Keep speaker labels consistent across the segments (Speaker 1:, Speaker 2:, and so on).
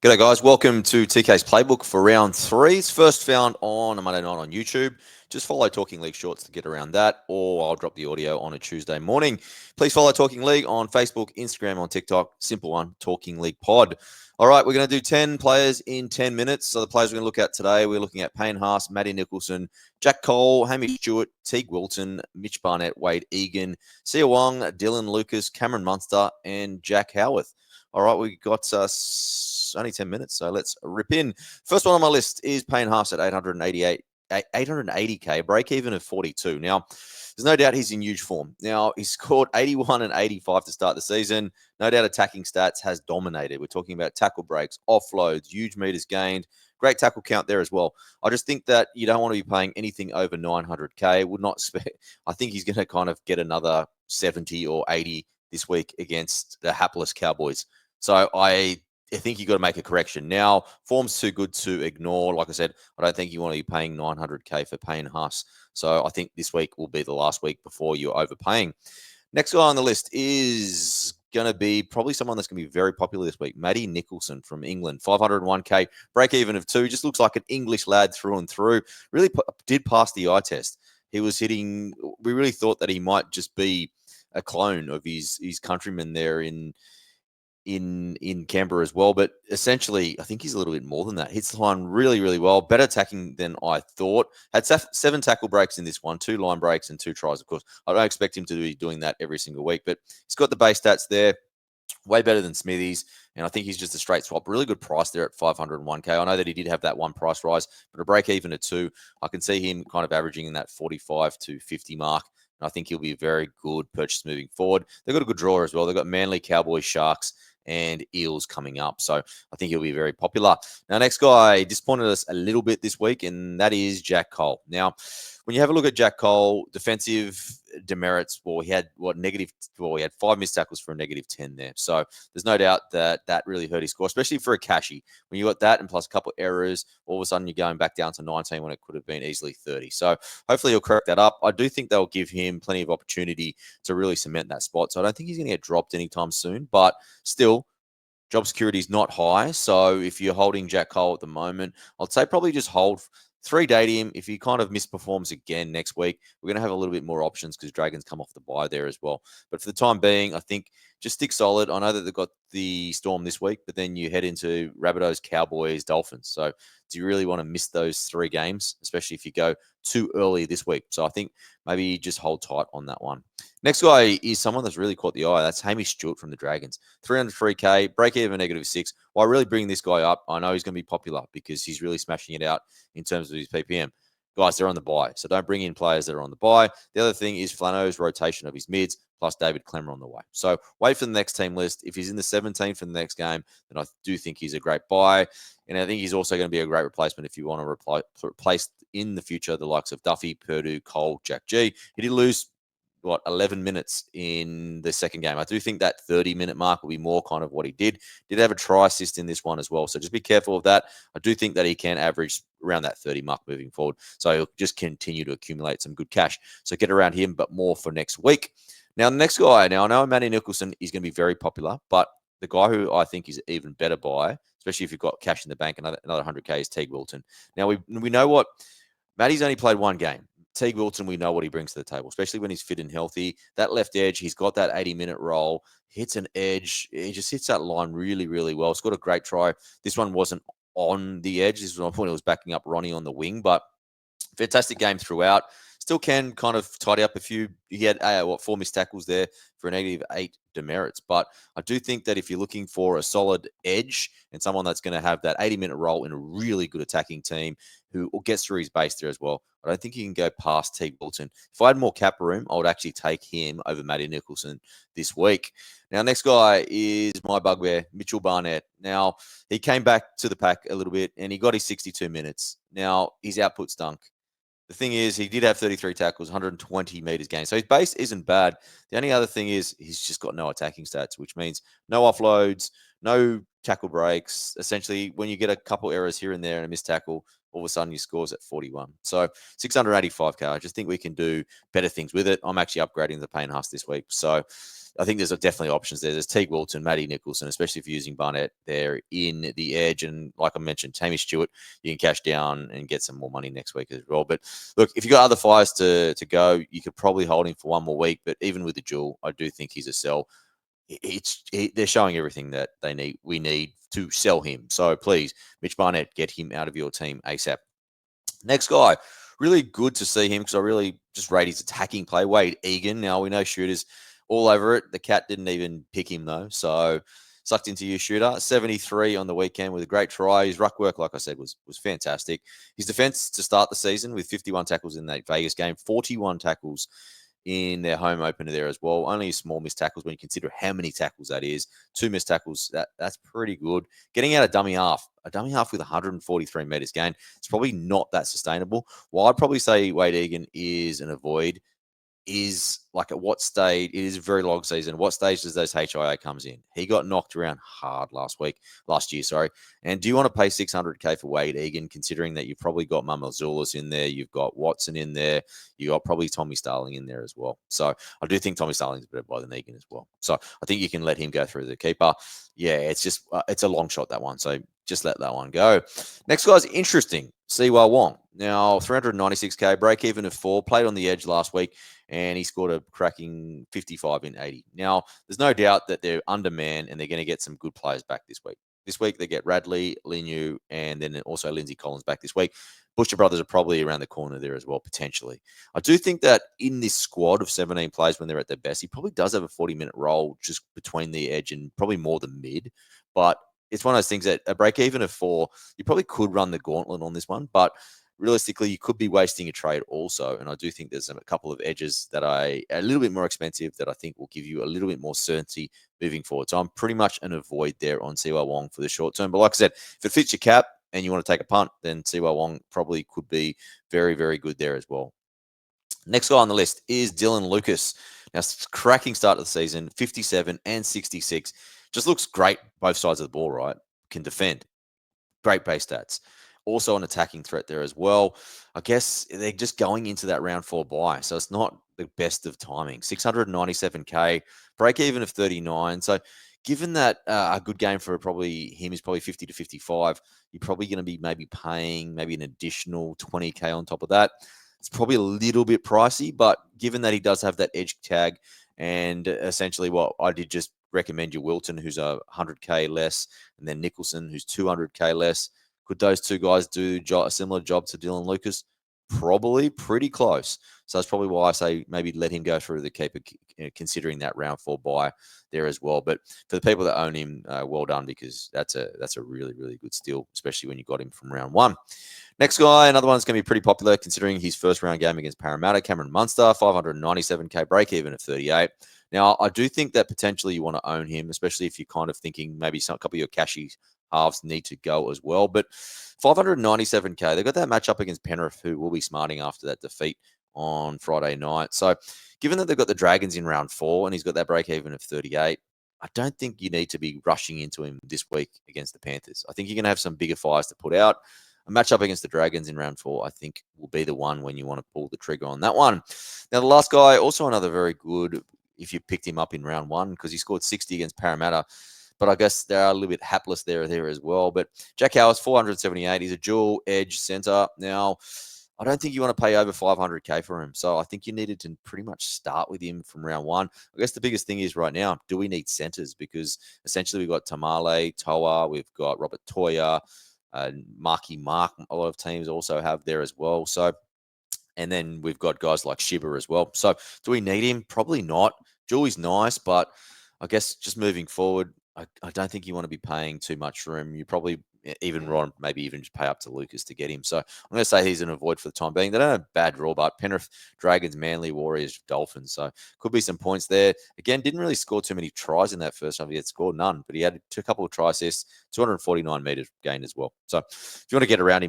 Speaker 1: G'day guys, welcome to TK's Playbook for round 3. It's first found on a Monday night on YouTube. Just follow Talking League Shorts to get around that, or I'll drop the audio on a Tuesday morning. Please follow Talking League on Facebook, Instagram, on TikTok. Simple one, Talking League Pod. All right, we're going to do 10 players in 10 minutes. So the players we're going to look at today, we're looking at Payne Haas, Matty Nicholson, Jack Cole, Hamish Stewart, Teig Wilton, Mitch Barnett, Wayde, Egan, Siua Wong, Dylan Lucas, Cameron Munster, and Jack Howarth. All right, we got only 10 minutes, so let's rip in. First one on my list is Payne Haas at 880K, break even of 42. Now, there's no doubt he's in huge form. Now, he scored 81 and 85 to start the season. No doubt attacking stats has dominated. We're talking about tackle breaks, offloads, huge meters gained. Great tackle count there as well. I just think that you don't want to be paying anything over 900K. Would not I think he's going to kind of get another 70 or 80 this week against the hapless Cowboys. So I think you got to make a correction. Now, form's too good to ignore. Like I said, I don't think you want to be paying 900K for Payne Haas. So I think this week will be the last week before you're overpaying. Next guy on the list is going to be probably someone that's going to be very popular this week. Matty Nicholson from England, 501K, break even of 2. Just looks like an English lad through and through. Really did pass the eye test. He was hitting. We really thought that he might just be a clone of his countrymen there in Canberra as well, but essentially I think he's a little bit more than that. Hits the line really, really well. Better attacking than I thought. Had 7 tackle breaks in this one, 2 line breaks and 2 tries, of course. I don't expect him to be doing that every single week, but he's got the base stats there. Way better than Smithies, and I think he's just a straight swap. Really good price there at 501K. I know that he did have that one price rise, but a break even at 2, I can see him kind of averaging in that 45 to 50 mark. And I think he'll be a very good purchase moving forward. They've got a good draw as well. They've got Manly, Cowboys, Sharks, and Eels coming up. So I think he'll be very popular. Now, next guy disappointed us a little bit this week, and that is Jack Cole. Now, when you have a look at Jack Cole, defensive demerits, he had 5 missed tackles for a -10 there. So there's no doubt that really hurt his score, especially for a cashy. When you got that and plus a couple of errors, all of a sudden you're going back down to 19 when it could have been easily 30. So hopefully he'll correct that up. I do think they'll give him plenty of opportunity to really cement that spot. So I don't think he's going to get dropped anytime soon, but still, job security is not high. So if you're holding Jack Cole at the moment, I'd say probably just hold 3-day him. If he kind of misperforms again next week, we're going to have a little bit more options because Dragons come off the bye there as well. But for the time being, I think just stick solid. I know that they've got the Storm this week, but then you head into Rabbitohs, Cowboys, Dolphins. So do you really want to miss those 3 games, especially if you go too early this week? So I think maybe just hold tight on that one. Next guy is someone that's really caught the eye. That's Hamish Stewart from the Dragons. 303K, break even -6. Why really bring this guy up? I know he's going to be popular because he's really smashing it out in terms of his PPM. Guys, they're on the bye, so don't bring in players that are on the bye. The other thing is Flano's rotation of his mids, plus David Clemmer on the way. So wait for the next team list. If he's in the 17 for the next game, then I do think he's a great buy. And I think he's also going to be a great replacement if you want to replace in the future the likes of Duffy, Purdue, Cole, Jack G. He did lose 11 minutes in the second game. I do think that 30-minute mark will be more kind of what he did. Did have a try assist in this one as well. So just be careful of that. I do think that he can average around that 30 mark moving forward. So he'll just continue to accumulate some good cash. So get around him, but more for next week. Now, the next guy, I know Matty Nicholson is going to be very popular, but the guy who I think is even better buy, especially if you've got cash in the bank, another 100K is Teig Wilton. Now, we know what Matty's only played 1 game. Teig Wilton, we know what he brings to the table, especially when he's fit and healthy. That left edge, he's got that 80-minute roll, hits an edge. He just hits that line really, really well. It's got a great try. This one wasn't on the edge. This was one point it was backing up Ronnie on the wing, but fantastic game throughout. Still can kind of tidy up a few. He had 4 missed tackles there for a -8 demerits. But I do think that if you're looking for a solid edge and someone that's going to have that 80-minute role in a really good attacking team who gets through his base there as well, I don't think you can go past Teig Wilton. If I had more cap room, I would actually take him over Matty Nicholson this week. Now, next guy is my bugbear, Mitchell Barnett. Now, he came back to the pack a little bit and he got his 62 minutes. Now, his output stunk. The thing is, he did have 33 tackles, 120 meters gained. So his base isn't bad. The only other thing is he's just got no attacking stats, which means no offloads, no tackle breaks. Essentially, when you get a couple errors here and there and a missed tackle, all of a sudden your score's at 41. So 685K. I just think we can do better things with it. I'm actually upgrading the Payne Haas this week. So I think there's definitely options there. There's Teig Wilton, Matty Nicholson, especially if you're using Barnett there in the edge. And like I mentioned, Hamish Stewart, you can cash down and get some more money next week as well. But look, if you've got other fires to go, you could probably hold him for one more week. But even with the duel, I do think he's a sell. They're showing everything that we need to sell him. So please, Mitch Barnett, get him out of your team ASAP. Next guy, really good to see him because I really just rate his attacking play. Wayde Egan. Now we know shooters all over it. The cat didn't even pick him though, so sucked into you, shooter. 73 on the weekend with a great try. His ruck work, like I said, was fantastic. His defense to start the season with 51 tackles in that Vegas game, 41 tackles in their home opener there as well. Only small missed tackles when you consider how many tackles that is. 2 missed tackles, that's pretty good. Getting out a dummy half with 143 meters gain, it's probably not that sustainable. Well, I'd probably say Wayde Egan is an avoid. Is like at what stage? It is a very long season. What stage does those HIA comes in? He got knocked around hard last year, sorry. And do you want to pay 600K for Wayde Egan, considering that you've probably got Mamazoulis in there, you've got Watson in there, you got probably Tommy Starling in there as well. So I do think Tommy Starling's better by than Egan as well. So I think you can let him go through the keeper. Yeah, it's just it's a long shot, that one. So just let that one go. Next guy's interesting. Siua Wong. Now, 396K, break even of 4, played on the edge last week, and he scored a cracking 55 in 80. Now, there's no doubt that they're undermanned and they're going to get some good players back this week. This week, they get Radley, Linu, and then also Lindsay Collins back this week. Butcher brothers are probably around the corner there as well, potentially. I do think that in this squad of 17 players when they're at their best, he probably does have a 40-minute role just between the edge and probably more the mid. But it's one of those things that a break even of 4, you probably could run the gauntlet on this one, but realistically, you could be wasting a trade also. And I do think there's a couple of edges that are a little bit more expensive that I think will give you a little bit more certainty moving forward. So I'm pretty much an avoid there on Siua Wong for the short term. But like I said, if it fits your cap and you want to take a punt, then Siua Wong probably could be very, very good there as well. Next guy on the list is Dylan Lucas. Now, cracking start of the season, 57 and 66. Just looks great both sides of the ball, right? Can defend. Great base stats. Also an attacking threat there as well. I guess they're just going into that round 4 bye, so it's not the best of timing. 697K, break even of 39. So given that a good game for probably him is probably 50 to 55, you're probably going to be maybe paying maybe an additional 20K on top of that. It's probably a little bit pricey, but given that he does have that edge tag and essentially what I did just recommend you Wilton, who's a 100K less, and then Nicholson, who's 200K less. Could those two guys do a similar job to Dylan Lucas? Probably pretty close. So that's probably why I say maybe let him go through the keeper, considering that round 4 buy there as well. But for the people that own him, well done, because that's a really, really good steal, especially when you got him from round 1. Next guy, another one that's going to be pretty popular considering his first round game against Parramatta, Cameron Munster, 597K, break even of 38. Now, I do think that potentially you want to own him, especially if you're kind of thinking maybe a couple of your cashy halves need to go as well. But 597K, they've got that matchup against Penrith, who will be smarting after that defeat on Friday night. So given that they've got the Dragons in round 4 and he's got that break even of 38, I don't think you need to be rushing into him this week against the Panthers. I think you're going to have some bigger fires to put out. A matchup against the Dragons in round 4, I think, will be the one when you want to pull the trigger on that one. Now, the last guy, also another very good, if you picked him up in round 1, because he scored 60 against Parramatta. But I guess they are a little bit hapless there as well. But Jack Howarth, 478. He's a dual edge center. Now, I don't think you want to pay over 500K for him. So I think you needed to pretty much start with him from round 1. I guess the biggest thing is right now, do we need centers? Because essentially we've got Tamale, Toa, we've got Robert Toya, Marky Mark. A lot of teams also have there as well. So, and then we've got guys like Shiba as well. So do we need him? Probably not. Julie's nice, but I guess just moving forward, I don't think you want to be paying too much for him. You probably maybe even just pay up to Lucas to get him. So I'm going to say he's an avoid for the time being. They don't have a bad draw, but Penrith, Dragons, Manly, Warriors, Dolphins. So could be some points there. Again, didn't really score too many tries in that first half. He had scored none, but he had a couple of try assists, 249 meters gained as well. So if you want to get around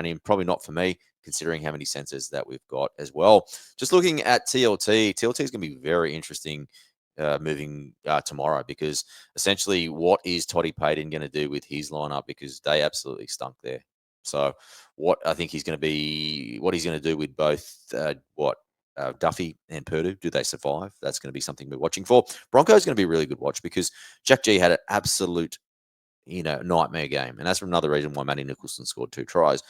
Speaker 1: him. Probably not for me, considering how many sensors that we've got as well. Just looking at TLT is going to be very interesting moving tomorrow, because essentially what is Toddy Payton going to do with his lineup, because they absolutely stunk there. So what I think he's going to do with both Duffy and Purdue, do they survive? That's going to be something we're watching for. Broncos going to be a really good watch because Jack G had an absolute, nightmare game. And that's another reason why Matty Nicholson scored 2 tries.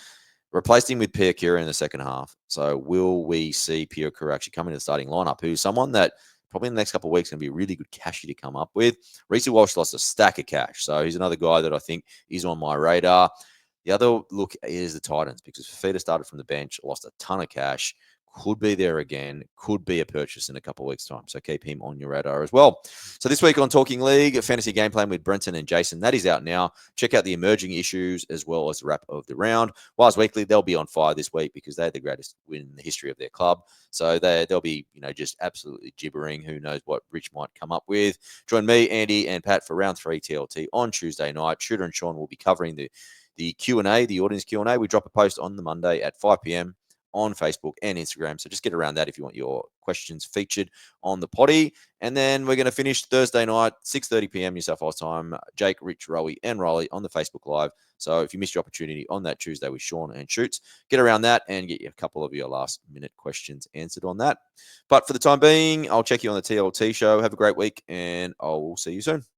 Speaker 1: Replaced him with Pierre Kira in the second half. So will we see Pierre Kira actually come into the starting lineup, who's someone that probably in the next couple of weeks going to be a really good cashy to come up with? Reece Walsh lost a stack of cash. So he's another guy that I think is on my radar. The other look is the Titans because Fafita started from the bench, lost a ton of cash. Could be there again, could be a purchase in a couple of weeks' time. So keep him on your radar as well. So this week on Talking League, a fantasy game plan with Brenton and Jason, that is out now. Check out the emerging issues as well as the wrap of the round. Wise Weekly, they'll be on fire this week because they had the greatest win in the history of their club. So they'll be, just absolutely gibbering. Who knows what Rich might come up with. Join me, Andy, and Pat for round 3 TLT on Tuesday night. Shooter and Sean will be covering the Q&A, the audience Q&A. We drop a post on the Monday at 5 p.m. on Facebook and Instagram. So just get around that if you want your questions featured on the potty. And then we're going to finish Thursday night, 6:30 p.m. New South Wales time. Jake, Rich, Rowie, and Riley on the Facebook Live. So if you missed your opportunity on that Tuesday with Sean and Shoots, get around that and get a couple of your last-minute questions answered on that. But for the time being, I'll check you on the TLT show. Have a great week, and I'll see you soon.